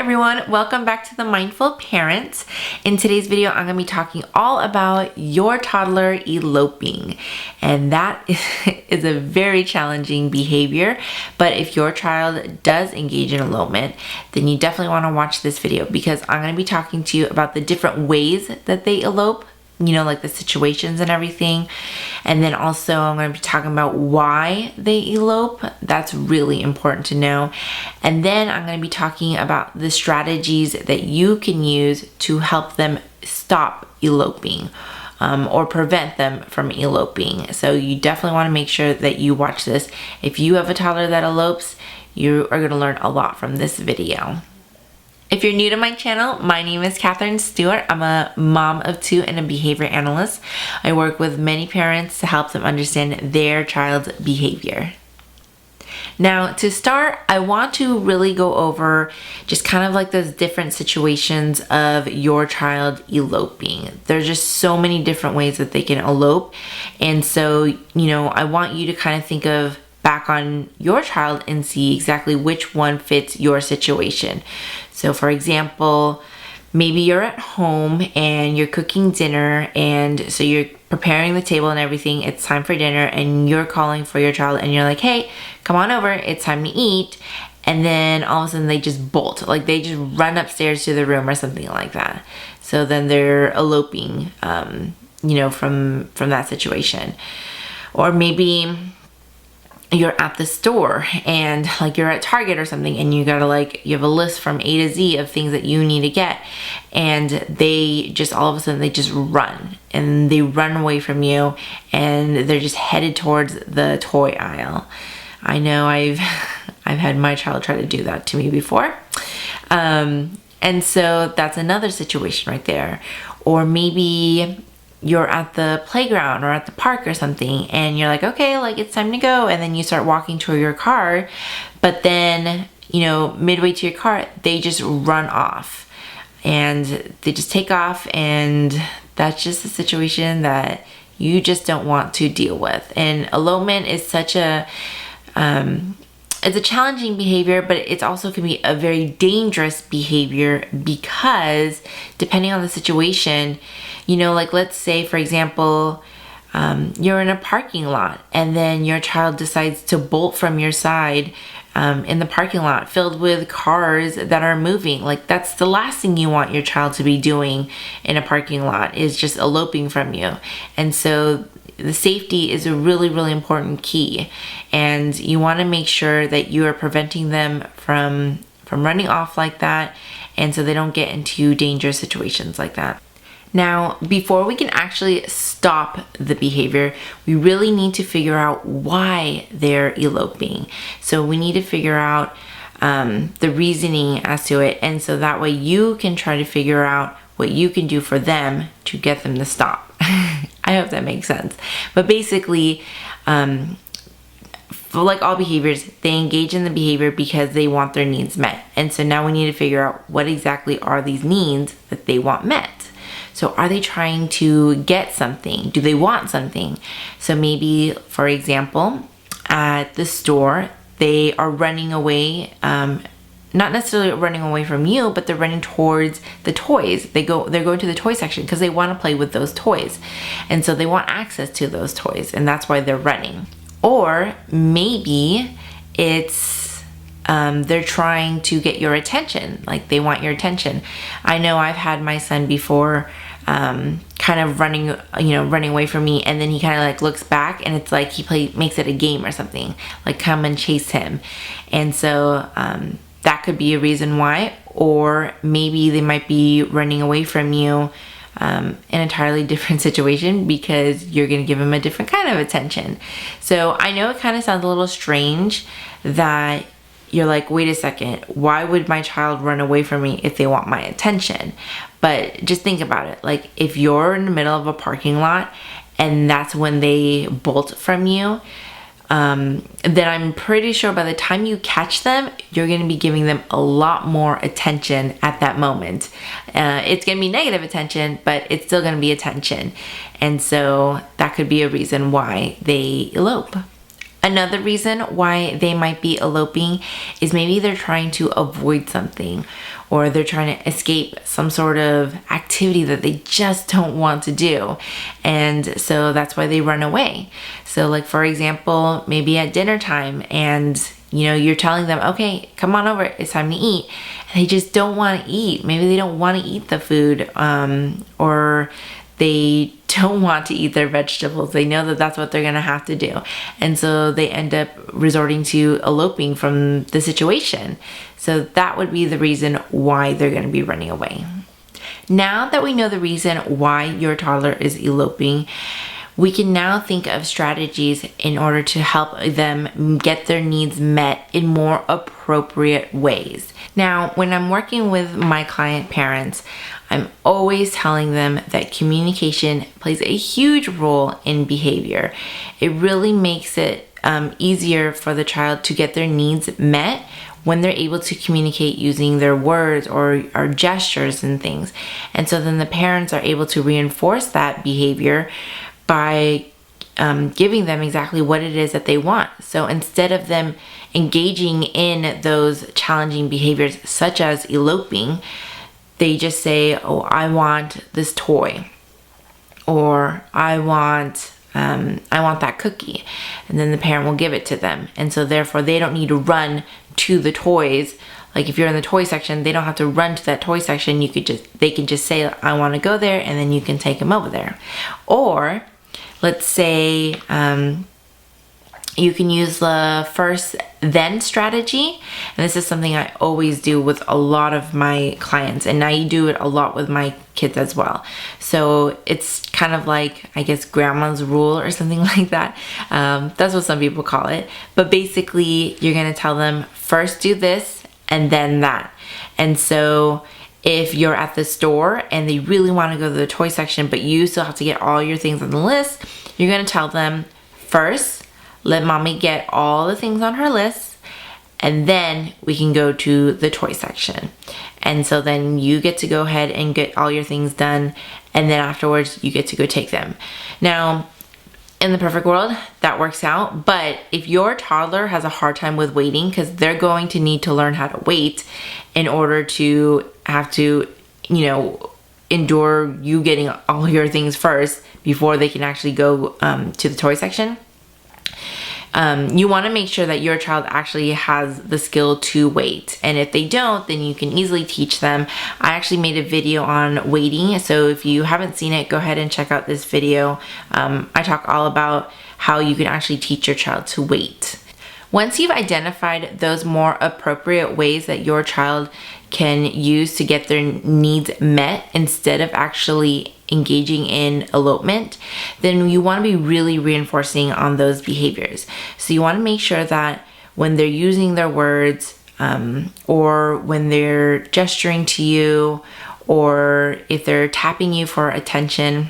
everyone, welcome back to the Mindful Parents. In today's video, I'm going to be talking all about your toddler eloping. And that is a very challenging behavior, but if your child does engage in elopement, then you definitely want to watch this video because I'm going to be talking to you about the different ways that they elope, you know, like the situations and everything. And then also I'm going to be talking about why they elope. That's really important to know. And then I'm going to be talking about the strategies that you can use to help them stop eloping or prevent them from eloping. So you definitely want to make sure that you watch this. If you have a toddler that elopes, you are going to learn a lot from this video. If you're new to my channel, my name is Katherine Stewart. I'm a mom of two and a behavior analyst. I work with many parents to help them understand their child's behavior. Now, to start, I want to really go over just kind of like those different situations of your child eloping. There's just so many different ways that they can elope. And so, you know, I want you to kind of think of back on your child and see exactly which one fits your situation. So for example, maybe you're at home and you're cooking dinner, and so you're preparing the table and everything, it's time for dinner, and you're calling for your child and you're like, hey, come on over, it's time to eat. And then all of a sudden they just bolt, like they just run upstairs to the room or something like that. So then they're eloping, you know, from that situation. Or maybe you're at the store and like you're at Target or something, and you gotta you have a list from A to Z of things that you need to get, and they just all of a sudden they just run and they run away from you and they're just headed towards the toy aisle. I know I've had my child try to do that to me before. And so that's another situation right there. Or maybe you're at the playground or at the park or something, and you're like, okay, like it's time to go. And then you start walking toward your car, but then, you know, midway to your car, they just run off and they just take off. And that's just a situation that you just don't want to deal with. And elopement is such a, it's a challenging behavior, but it's also can be a very dangerous behavior because depending on the situation, you know, like let's say, for example, you're in a parking lot and then your child decides to bolt from your side in the parking lot filled with cars that are moving. Like that's the last thing you want your child to be doing in a parking lot, is just eloping from you. And so the safety is a really, really important key. And you want to make sure that you are preventing them from running off like that, and so they don't get into dangerous situations like that. Now, before we can actually stop the behavior, we really need to figure out why they're eloping. So we need to figure out the reasoning as to it, and so that way you can try to figure out what you can do for them to get them to stop. I hope that makes sense. But basically, like all behaviors, they engage in the behavior because they want their needs met. And so now we need to figure out what exactly are these needs that they want met. So are they trying to get something? Do they want something? So maybe, for example, at the store, they are running away, not necessarily running away from you, but they're running towards the toys. They're going to the toy section because they want to play with those toys. And so they want access to those toys, and that's why they're running. Or maybe it's they're trying to get your attention, like they want your attention. I know I've had my son before kind of running away from me, and then he kind of like looks back and it's like he makes it a game or something, like come and chase him. And so that could be a reason why. Or maybe they might be running away from you an entirely different situation because you're going to give them a different kind of attention. So I know it kind of sounds a little strange that you're like, wait a second, why would my child run away from me if they want my attention? But just think about it. Like if you're in the middle of a parking lot and that's when they bolt from you, then I'm pretty sure by the time you catch them, you're going to be giving them a lot more attention at that moment. It's going to be negative attention, but it's still going to be attention. And so that could be a reason why they elope. Another reason why they might be eloping is maybe they're trying to avoid something, or they're trying to escape some sort of activity that they just don't want to do. And so that's why they run away. So like, for example, maybe at dinner time, and you're telling them, okay, come on over, it's time to eat. And they just don't want to eat. Maybe they don't want to eat the food, or they don't want to eat their vegetables. They know that that's what they're gonna have to do. And so they end up resorting to eloping from the situation. So that would be the reason why they're gonna be running away. Now that we know the reason why your toddler is eloping, we can now think of strategies in order to help them get their needs met in more appropriate ways. Now, when I'm working with my client parents, I'm always telling them that communication plays a huge role in behavior. It really makes it easier for the child to get their needs met when they're able to communicate using their words or gestures and things. And so then the parents are able to reinforce that behavior by giving them exactly what it is that they want. So instead of them engaging in those challenging behaviors such as eloping, they just say, oh, I want this toy, or I want that cookie, and then the parent will give it to them. And so therefore they don't need to run to the toys. Like if you're in the toy section, they don't have to run to that toy section. They can just say, I want to go there, and then you can take them over there. Or let's say you can use the first then strategy. And this is something I always do with a lot of my clients, and I do it a lot with my kids as well. So it's kind of like, I guess, grandma's rule or something like that. That's what some people call it. But basically, you're gonna tell them, first do this and then that. And so if you're at the store and they really want to go to the toy section, but you still have to get all your things on the list, you're gonna tell them, first, let mommy get all the things on her list, and then we can go to the toy section. And so then you get to go ahead and get all your things done, and then afterwards you get to go take them. Now, in the perfect world, that works out. But if your toddler has a hard time with waiting, because they're going to need to learn how to wait in order to have to, endure you getting all your things first before they can actually go to the toy section. You want to make sure that your child actually has the skill to wait. And if they don't, then you can easily teach them. I actually made a video on waiting. So if you haven't seen it, go ahead and check out this video. I talk all about how you can actually teach your child to wait. Once you've identified those more appropriate ways that your child can use to get their needs met instead of actually engaging in elopement, then you want to be really reinforcing on those behaviors. So you want to make sure that when they're using their words, or when they're gesturing to you, or if they're tapping you for attention,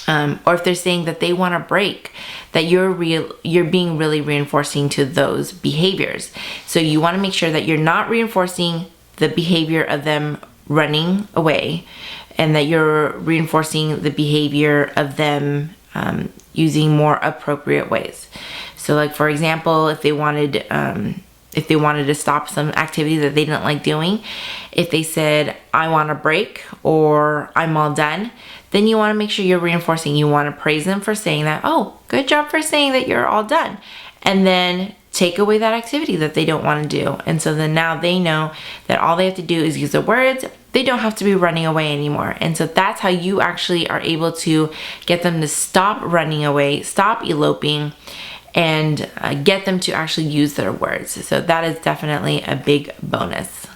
or if they're saying that they want a break, that you're being really reinforcing to those behaviors. So you want to make sure that you're not reinforcing the behavior of them running away, and that you're reinforcing the behavior of them using more appropriate ways. So like, for example, if they wanted to stop some activity that they didn't like doing, if they said, I want a break, or I'm all done, then you want to make sure you're reinforcing. You want to praise them for saying that, oh, good job for saying that you're all done. And then take away that activity that they don't want to do. And so then now they know that all they have to do is use the words. They don't have to be running away anymore. And so that's how you actually are able to get them to stop running away, stop eloping, and get them to actually use their words. So that is definitely a big bonus.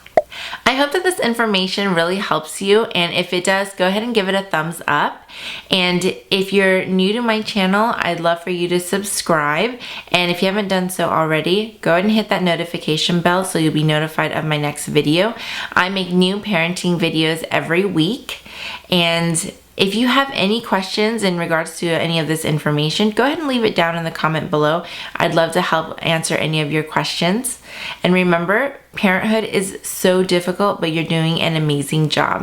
I hope that this information really helps you, and if it does, go ahead and give it a thumbs up. And if you're new to my channel, I'd love for you to subscribe, and if you haven't done so already, go ahead and hit that notification bell so you'll be notified of my next video. I make new parenting videos every week, and if you have any questions in regards to any of this information, go ahead and leave it down in the comment below. I'd love to help answer any of your questions. And remember, parenthood is so difficult, but you're doing an amazing job.